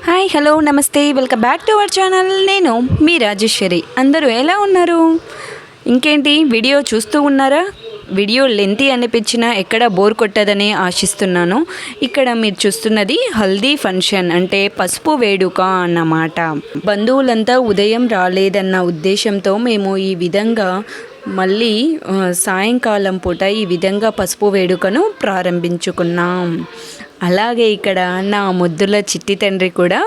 Hi hello నమస్తే welcome back to our channel. నేను మీ రాజేశ్వరి. అందరూ ఎలా ఉన్నారు? ఇంకేంటి వీడియో చూస్తూ ఉన్నారా? వీడియో లెంతీ అనిపించినా ఎక్కడ బోర్ కొట్టదని ఆశిస్తున్నాను. ఇక్కడ మీరు చూస్తున్నది హల్దీ ఫంక్షన్, అంటే పసుపు వేడుక అన్నమాట. బంధువులంతా ఉదయం రాలేదన్న ఉద్దేశంతో మేము ఈ విధంగా మళ్ళీ సాయంకాలం పూట ఈ విధంగా పసుపు వేడుకను ప్రారంభించుకున్నాం. అలాగే ఇక్కడ నా ముద్దుల చిట్టి తండ్రి కూడా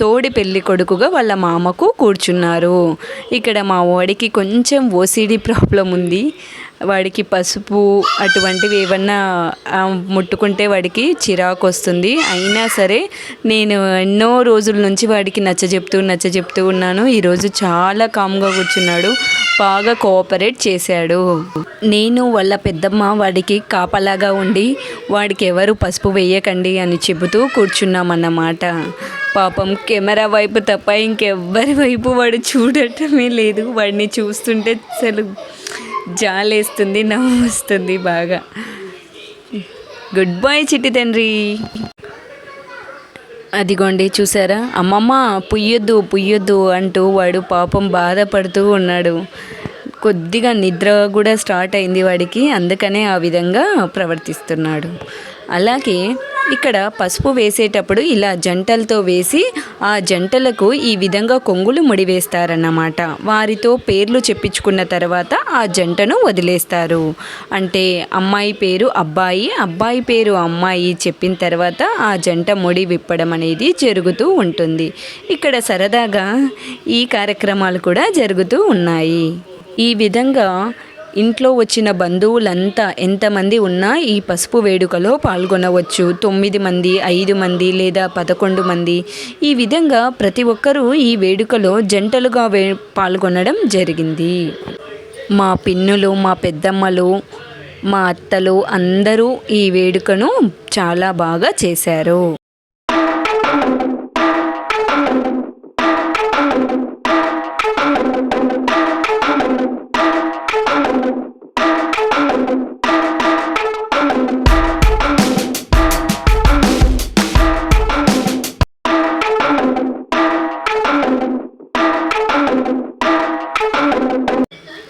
తోడి పెళ్లి కొడుకుగా వాళ్ళ మామకు కూర్చున్నారు. ఇక్కడ మా వాడికి కొంచెం ఓసిడి ప్రాబ్లం ఉంది. వాడికి పసుపు అటువంటివి ఏమన్నా ముట్టుకుంటే వాడికి చిరాకు వస్తుంది. అయినా సరే నేను ఎన్నో రోజుల నుంచి వాడికి నచ్చజెప్తూ ఉన్నాను. ఈరోజు చాలా కామ్గా కూర్చున్నాడు, బాగా కోఆపరేట్ చేశాడు. నేను వాళ్ళ పెద్దమ్మ వాడికి కాపలాగా ఉండి వాడికి ఎవరు పసుపు వేయకండి అని చెబుతూ కూర్చున్నామన్నమాట. పాపం కెమెరా వైపు తప్ప ఇంకెవ్వరి వైపు వాడు చూడటమే లేదు. వాడిని చూస్తుంటే అసలు జాలేస్తుంది, నవ్వు వస్తుంది బాగా. గుడ్ బాయ్ చిట్టి తండ్రి. అదిగోండి చూసారా, అమ్మమ్మ పుయ్యొద్దు అంటూ వాడు పాపం బాధపడుతూ ఉన్నాడు. కొద్దిగా నిద్ర కూడా స్టార్ట్ అయింది వాడికి, అందుకనే ఆ విధంగా ప్రవర్తిస్తున్నాడు. అలాగే ఇక్కడ పసుపు వేసేటప్పుడు ఇలా జంటలతో వేసి ఆ జంటలకు ఈ విధంగా కొంగులు ముడివేస్తారన్నమాట. వారితో పేర్లు చెప్పించుకున్న తర్వాత ఆ జంటను వదిలేస్తారు. అంటే అమ్మాయి పేరు అబ్బాయి, అబ్బాయి పేరు అమ్మాయి చెప్పిన తర్వాత ఆ జంట ముడి విప్పడం అనేది జరుగుతూ ఉంటుంది. ఇక్కడ సరదాగా ఈ కార్యక్రమాలు కూడా జరుగుతూ ఉన్నాయి. ఈ విధంగా ఇంట్లో వచ్చిన బంధువులంతా ఎంతమంది ఉన్నా ఈ పసుపు వేడుకలో పాల్గొనవచ్చు. 9 మంది, 5 మంది లేదా 11 మంది, ఈ విధంగా ప్రతి ఒక్కరూ ఈ వేడుకలో జంటలుగా పాల్గొనడం జరిగింది. మా పిన్నులు, మా పెద్దమ్మలు, మా అత్తలు అందరూ ఈ వేడుకను చాలా బాగా చేశారు.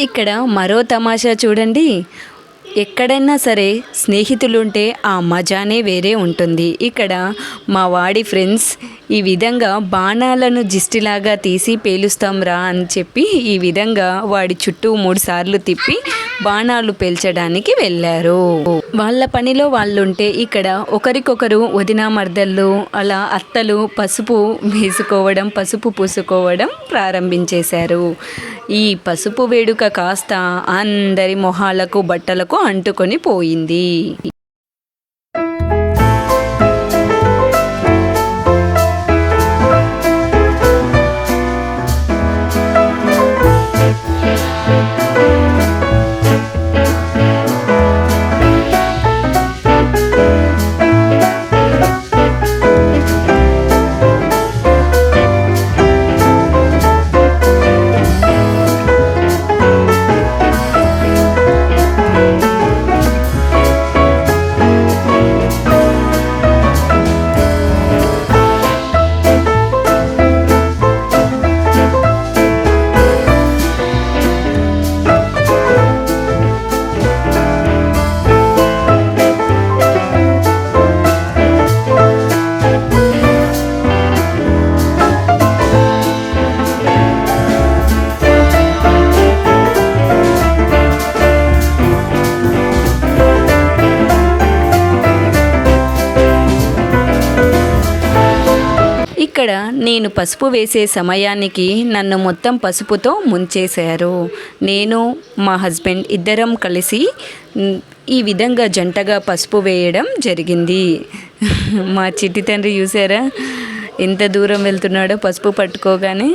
ఇక్కడ మరో తమాషా చూడండి. ఎక్కడైనా సరే స్నేహితులుంటే ఆ మజానే వేరే ఉంటుంది. ఇక్కడ మా వాడి ఫ్రెండ్స్ ఈ విధంగా బాణాలను జిస్టిలాగా తీసి పేలుస్తాం రా అని చెప్పి ఈ విధంగా వాడి చుట్టూ 3 సార్లు తిప్పి బాణాలు పేల్చడానికి వెళ్ళారు. వాళ్ళ పనిలో వాళ్ళుంటే ఇక్కడ ఒకరికొకరు వదిన మర్దళ్ళు అలా అత్తలు పసుపు వేసుకోవడం, పసుపు పూసుకోవడం ప్రారంభించేశారు. ఈ పసుపు వేడుక కాస్త అందరి మొహాలకు బట్టలకు అంటుకొని పోయింది. ఇక్కడ నేను పసుపు వేసే సమయానికి నన్ను మొత్తం పసుపుతో ముంచేశారు. నేను మా హస్బెండ్ ఇద్దరం కలిసి ఈ విధంగా జంటగా పసుపు వేయడం జరిగింది. మా చిట్టి తండ్రి చూసారా ఎంత దూరం వెళ్తున్నాడో పసుపు పట్టుకోగానే.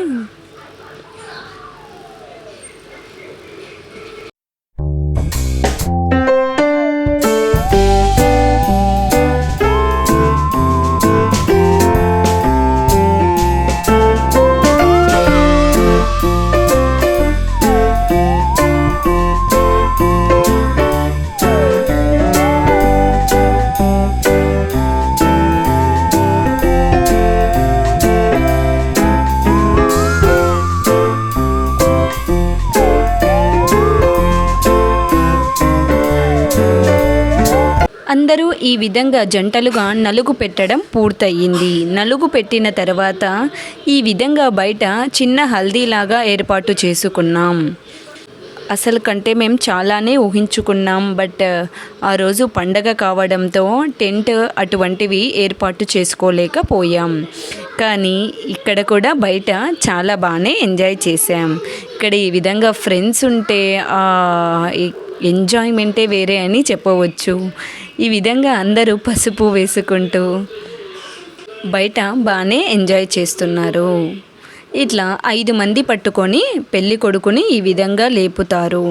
అందరూ ఈ విధంగా జంటలుగా నలుగు పెట్టడం పూర్తయింది. నలుగు పెట్టిన తర్వాత ఈ విధంగా బయట చిన్న హల్దీలాగా ఏర్పాటు చేసుకున్నాం. అసలు కంటే మేము చాలానే ఊహించుకున్నాం. బట్ ఆ రోజు పండగ కావడంతో టెంట్ అటువంటివి ఏర్పాటు చేసుకోలేకపోయాం. కానీ ఇక్కడ కూడా బయట చాలా బాగానే ఎంజాయ్ చేసాం. ఇక్కడ ఈ విధంగా ఫ్రెండ్స్ ఉంటే ఎంజాయ్మెంటే వేరే అని చెప్పవచ్చు. ఈ విధంగా అందరూ పసుపు వేసుకుంటూ బయట బాగానే ఎంజాయ్ చేస్తున్నారు. ఇట్లా 5 మంది పట్టుకొని పెళ్ళి కొడుకుని ఈ విధంగా లేపుతారు.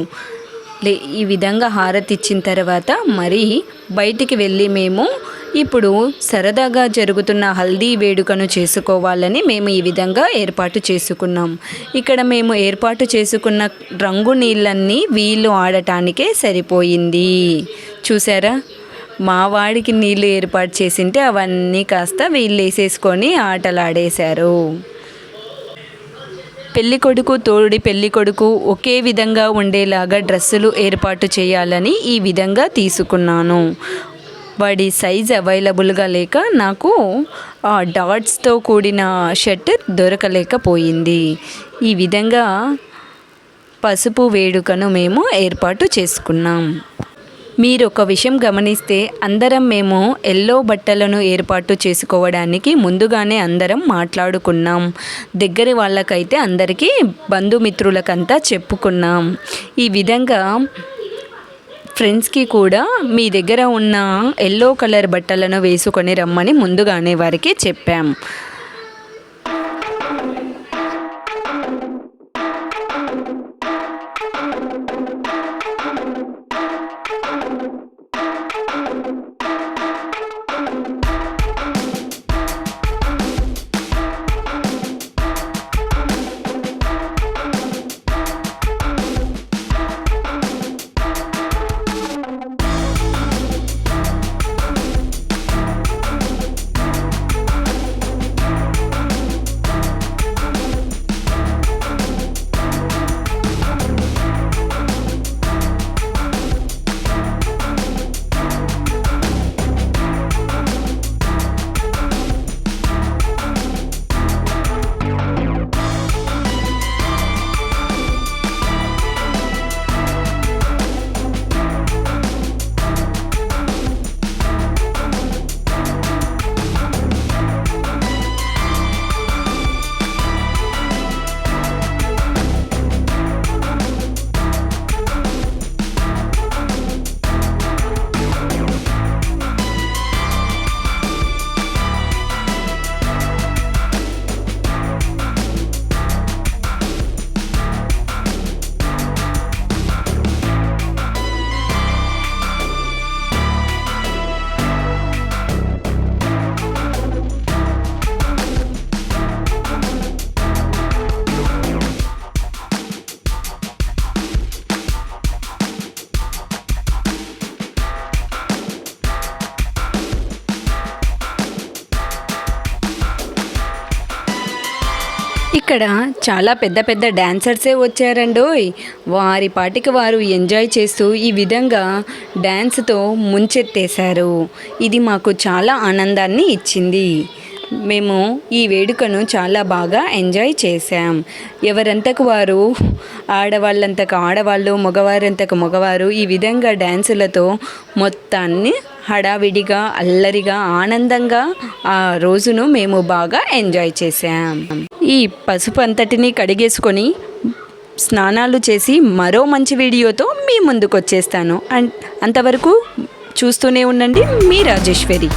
ఈ విధంగా హారతి ఇచ్చిన తర్వాత మరి బయటికి వెళ్ళి మేము ఇప్పుడు సరదాగా జరుగుతున్న హల్దీ వేడుకను చేసుకోవాలని మేము ఈ విధంగా ఏర్పాటు చేసుకున్నాం. ఇక్కడ మేము ఏర్పాటు చేసుకున్న రంగు నీళ్ళన్నీ వీళ్ళు ఆడటానికే సరిపోయింది. చూసారా, మా వాడికి నీళ్ళు ఏర్పాటు చేసింటే అవన్నీ కాస్త వీళ్ళు వేసేసుకొని ఆటలాడేశారు. పెళ్ళికొడుకు తోడి పెళ్ళికొడుకు ఒకే విధంగా ఉండేలాగా డ్రెస్సులు ఏర్పాటు చేయాలని ఈ విధంగా తీసుకున్నాను. వాడి సైజ్ అవైలబుల్గా లేక నాకు డాట్స్తో కూడిన షర్ట్ దొరకలేకపోయింది. ఈ విధంగా పసుపు వేడుకను మేము ఏర్పాటు చేసుకున్నాం. మీరు ఒక విషయం గమనిస్తే అందరం మేము ఎల్లో బట్టలను ఏర్పాటు చేసుకోవడానికి ముందుగానే అందరం మాట్లాడుకున్నాం. దగ్గర వాళ్ళకైతే అందరికీ బంధుమిత్రులకంతా చెప్పుకున్నాం. ఈ విధంగా ఫ్రెండ్స్కి కూడా మీ దగ్గర ఉన్న ఎల్లో కలర్ బట్టలను వేసుకొని రమ్మని ముందుగానే వారికి చెప్పాం. ఇక్కడ చాలా పెద్ద పెద్ద డాన్సర్సే వచ్చారండోయ్. వారి పాటికి వారు ఎంజాయ్ చేస్తూ ఈ విధంగా డ్యాన్స్తో ముంచెత్తేశారు. ఇది మాకు చాలా ఆనందాన్ని ఇచ్చింది. మేము ఈ వేడుకను చాలా బాగా ఎంజాయ్ చేసాం. ఎవరంతకు వారు, ఆడవాళ్ళంతకు ఆడవాళ్ళు, మగవారంతకు మగవారు ఈ విధంగా డ్యాన్సులతో మొత్తాన్ని హడావిడిగా, అల్లరిగా, ఆనందంగా ఆ రోజును మేము బాగా ఎంజాయ్ చేసాం. ఈ పసుపు అంతటిని కడిగేసుకొని స్నానాలు చేసి మరో మంచి వీడియోతో మీ ముందుకు వచ్చేస్తాను. అంతవరకు చూస్తూనే ఉండండి మీ రాజేశ్వరి.